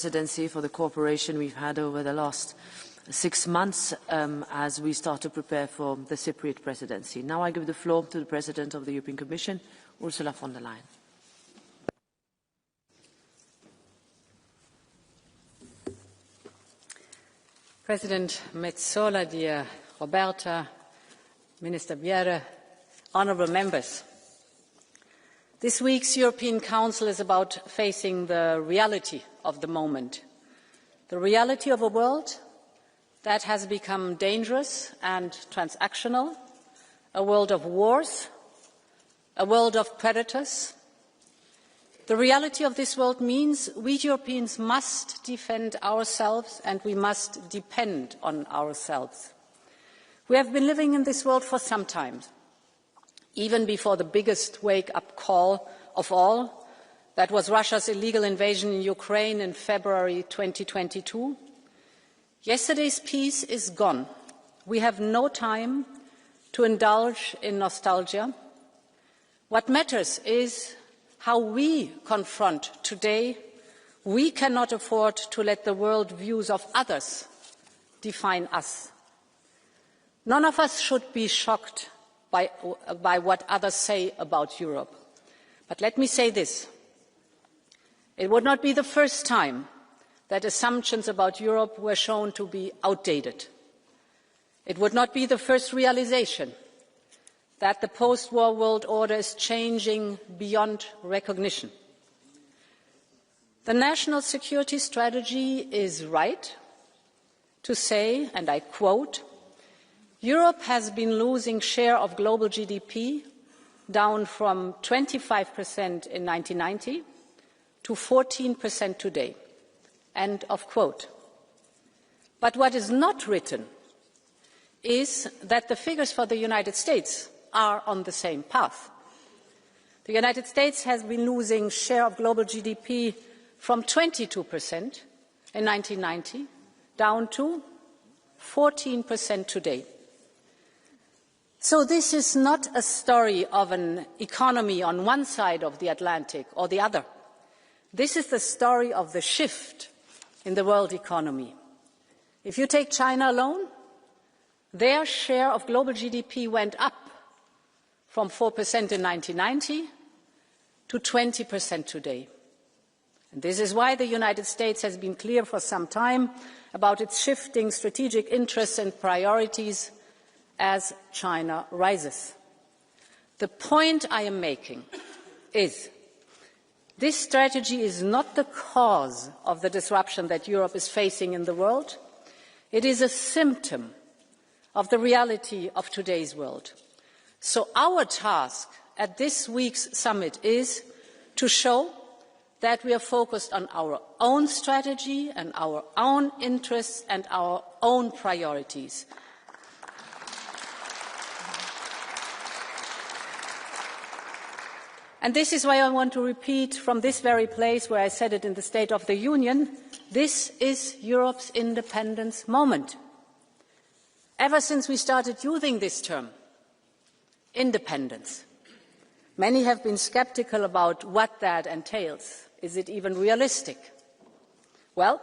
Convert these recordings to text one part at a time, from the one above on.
Presidency for the cooperation we've had over the last 6 months as we start to prepare for the Cypriot presidency. Now I give the floor to the President of the European Commission, Ursula von der Leyen. President Metsola, dear Roberta, Minister Bjerre, honourable members. This week's European Council is about facing the reality of the moment, the reality of a world that has become dangerous and transactional, a world of wars, a world of predators. The reality of this world means we Europeans must defend ourselves and we must depend on ourselves. We have been living in this world for some time, even before the biggest wake-up call of all, that was Russia's illegal invasion in Ukraine in February 2022. Yesterday's peace is gone. We have no time to indulge in nostalgia. What matters is how we confront today. We cannot afford to let the world views of others define us. None of us should be shocked by what others say about Europe. But let me say this. It would not be the first time that assumptions about Europe were shown to be outdated. It would not be the first realization that the post-war world order is changing beyond recognition. The national security strategy is right to say, and I quote, Europe has been losing share of global GDP down from 25% in 1990 to 14% today. End of quote. But what is not written is that the figures for the United States are on the same path. The United States has been losing share of global GDP from 22% in 1990 down to 14% today. So this is not a story of an economy on one side of the Atlantic or the other. This is the story of the shift in the world economy. If you take China alone, their share of global GDP went up from 4% in 1990 to 20% today. And this is why the United States has been clear for some time about its shifting strategic interests and priorities as China rises. The point I am making is this strategy is not the cause of the disruption that Europe is facing in the world. It is a symptom of the reality of today's world. So our task at this week's summit is to show that we are focused on our own strategy and our own interests and our own priorities. And this is why I want to repeat from this very place where I said it in the State of the Union, this is Europe's independence moment. Ever since we started using this term, independence, many have been sceptical about what that entails. Is it even realistic? Well,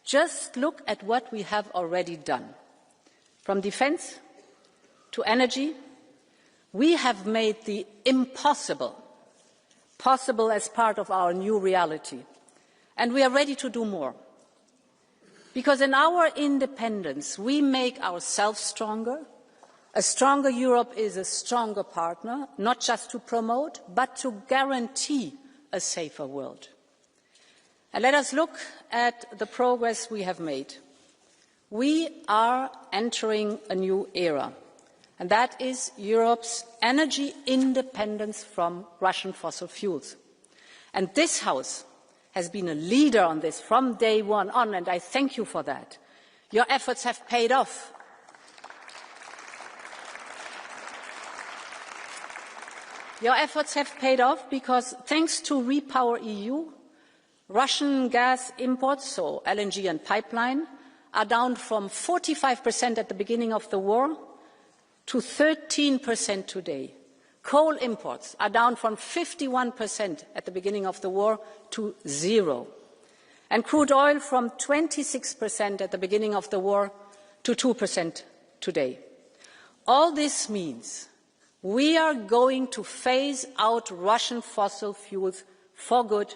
just look at what we have already done. From defence to energy, we have made the impossible possible as part of our new reality. And we are ready to do more. Because in our independence, we make ourselves stronger. A stronger Europe is a stronger partner, not just to promote, but to guarantee a safer world. And let us look at the progress we have made. We are entering a new era. And that is Europe's energy independence from Russian fossil fuels. And this House has been a leader on this from day one on, and I thank you for that. Your efforts have paid off. Your efforts have paid off because, thanks to Repower EU, Russian gas imports, so LNG and pipeline, are down from 45% at the beginning of the war to 13% today. Coal imports are down from 51% at the beginning of the war to 0%. and crude oil from 26% at the beginning of the war to 2% today. All this means we are going to phase out Russian fossil fuels for good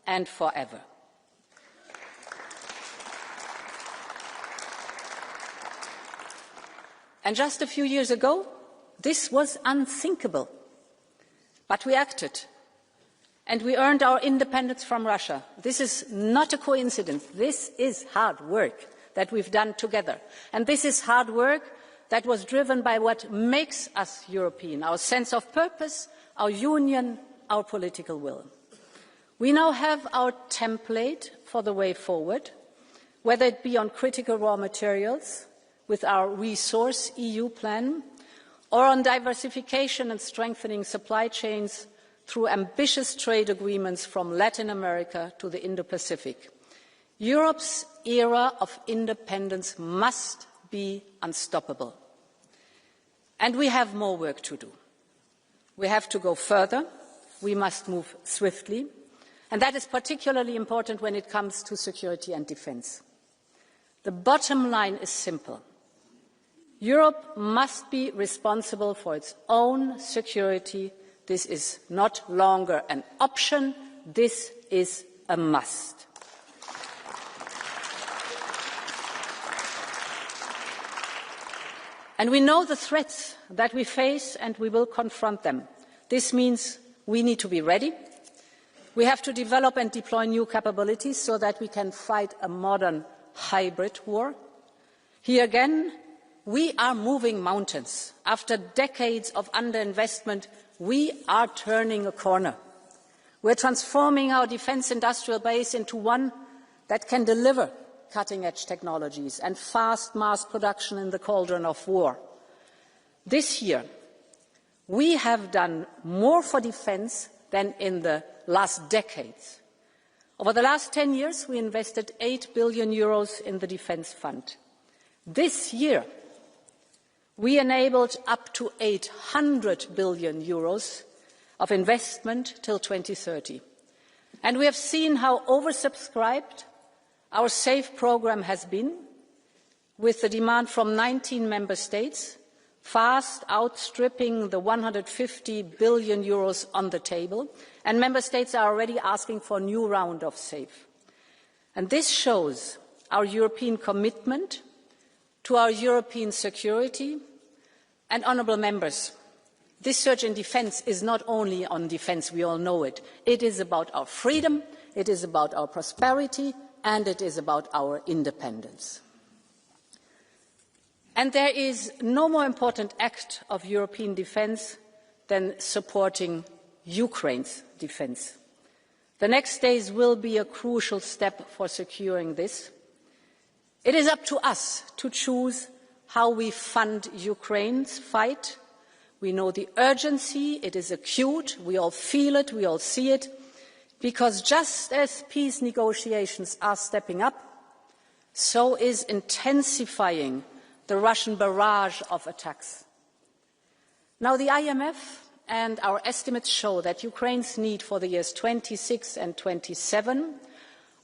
and forever. And just a few years ago, this was unthinkable. But we acted, and we earned our independence from Russia. This is not a coincidence. This is hard work that we've done together. And this is hard work that was driven by what makes us European, our sense of purpose, our union, our political will. We now have our template for the way forward, whether it be on critical raw materials, with our Resource EU plan, or on diversification and strengthening supply chains through ambitious trade agreements from Latin America to the Indo-Pacific. Europe's era of independence must be unstoppable. And we have more work to do. We have to go further. We must move swiftly. And that is particularly important when it comes to security and defence. The bottom line is simple. Europe must be responsible for its own security. This is no longer an option. This is a must. And we know the threats that we face, and we will confront them. This means we need to be ready. We have to develop and deploy new capabilities so that we can fight a modern hybrid war. Here again, we are moving mountains. After decades of underinvestment, we are turning a corner. We're transforming our defence industrial base into one that can deliver cutting-edge technologies and fast mass production in the cauldron of war. This year, we have done more for defence than in the last decades. Over the last 10 years, we invested €8 billion in the Defence Fund. This year, we enabled up to €800 billion of investment till 2030. And we have seen how oversubscribed our SAFE programme has been, with the demand from 19 member states, fast outstripping the €150 billion on the table, and member states are already asking for a new round of SAFE. And this shows our European commitment to our European security. And honourable members, this surge in defence is not only on defence, we all know it. It is about our freedom, it is about our prosperity, and it is about our independence. And there is no more important act of European defence than supporting Ukraine's defence. The next days will be a crucial step for securing this. It is up to us to choose how we fund Ukraine's fight. We know the urgency, it is acute, we all feel it, we all see it, because just as peace negotiations are stepping up, so is intensifying the Russian barrage of attacks. Now, the IMF and our estimates show that Ukraine's need for the years 26 and 27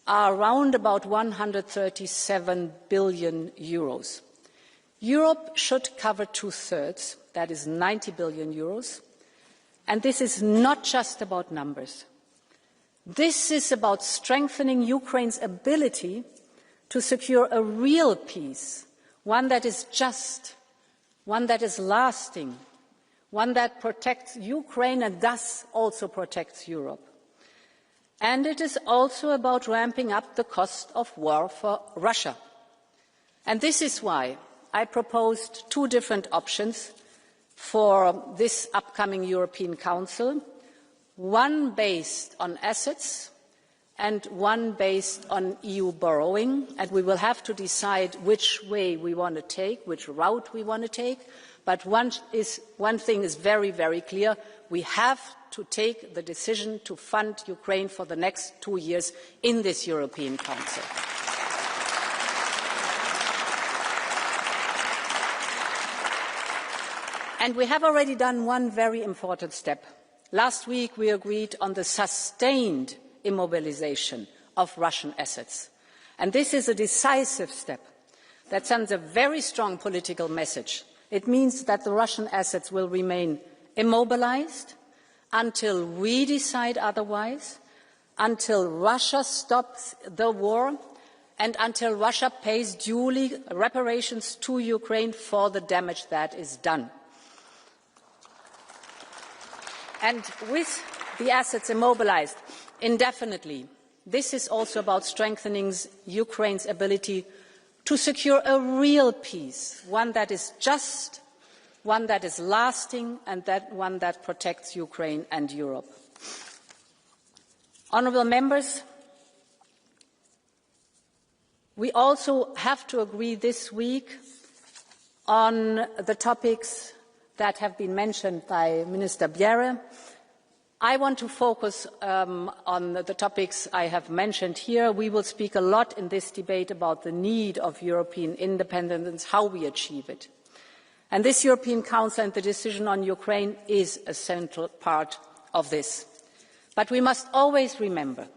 are around about €137 billion. Europe should cover two-thirds, that is €90 billion, and this is not just about numbers. This is about strengthening Ukraine's ability to secure a real peace, one that is just, one that is lasting, one that protects Ukraine and thus also protects Europe. And it is also about ramping up the cost of war for Russia. And this is why I proposed two different options for this upcoming European Council, one based on assets and one based on EU borrowing, and we will have to decide which way we want to take, which route we want to take. But one thing is very, very clear. We have to take the decision to fund Ukraine for the next 2 years in this European Council. And we have already done one very important step. Last week, we agreed on the sustained immobilisation of Russian assets. And this is a decisive step that sends a very strong political message. It means that the Russian assets will remain immobilized until we decide otherwise, until Russia stops the war, and until Russia pays duly reparations to Ukraine for the damage that is done. And with the assets immobilized indefinitely, this is also about strengthening Ukraine's ability to secure a real peace, one that is just, one that is lasting, and one that protects Ukraine and Europe. Honourable members, we also have to agree this week on the topics that have been mentioned by Minister Bjerre. I want to focus on the topics I have mentioned here. We will speak a lot in this debate about the need of European independence, how we achieve it. And this European Council and the decision on Ukraine is a central part of this. But we must always remember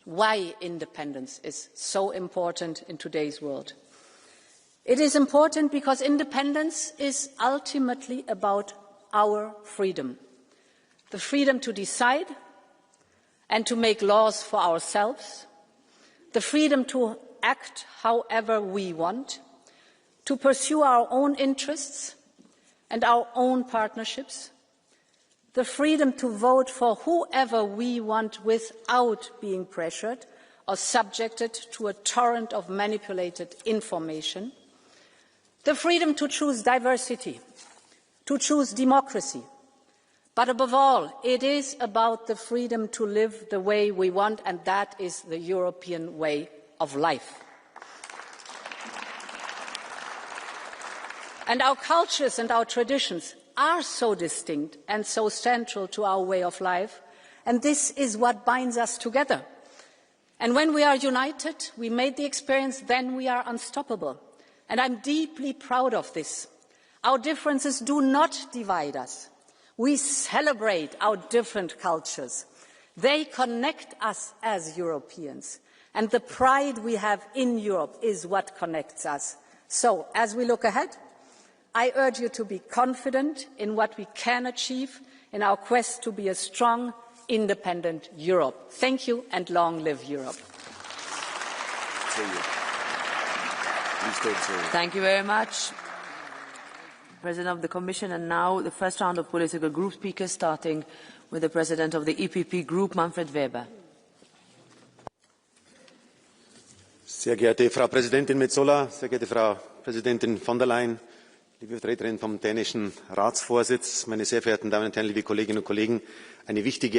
why independence is so important in today's world. It is important because independence is ultimately about our freedom. The freedom to decide and to make laws for ourselves, the freedom to act however we want, to pursue our own interests and our own partnerships, the freedom to vote for whoever we want without being pressured or subjected to a torrent of manipulated information, the freedom to choose diversity, to choose democracy. But above all, it is about the freedom to live the way we want, and that is the European way of life. And our cultures and our traditions are so distinct and so central to our way of life, and this is what binds us together. And when we are united, we made the experience, then we are unstoppable. And I'm deeply proud of this. Our differences do not divide us. We celebrate our different cultures. They connect us as Europeans. And the pride we have in Europe is what connects us. So, as we look ahead, I urge you to be confident in what we can achieve in our quest to be a strong, independent Europe. Thank you, and long live Europe. Thank you very much, President of the Commission. And now the first round of political group speakers, starting with the President of the EPP Group, Manfred Weber. Sehr geehrte Frau Präsidentin Metsola, sehr geehrte Frau Präsidentin von der Leyen, liebe Vertreterin vom dänischen Ratsvorsitz, meine sehr verehrten Damen und Herren, liebe Kolleginnen und Kollegen, eine wichtige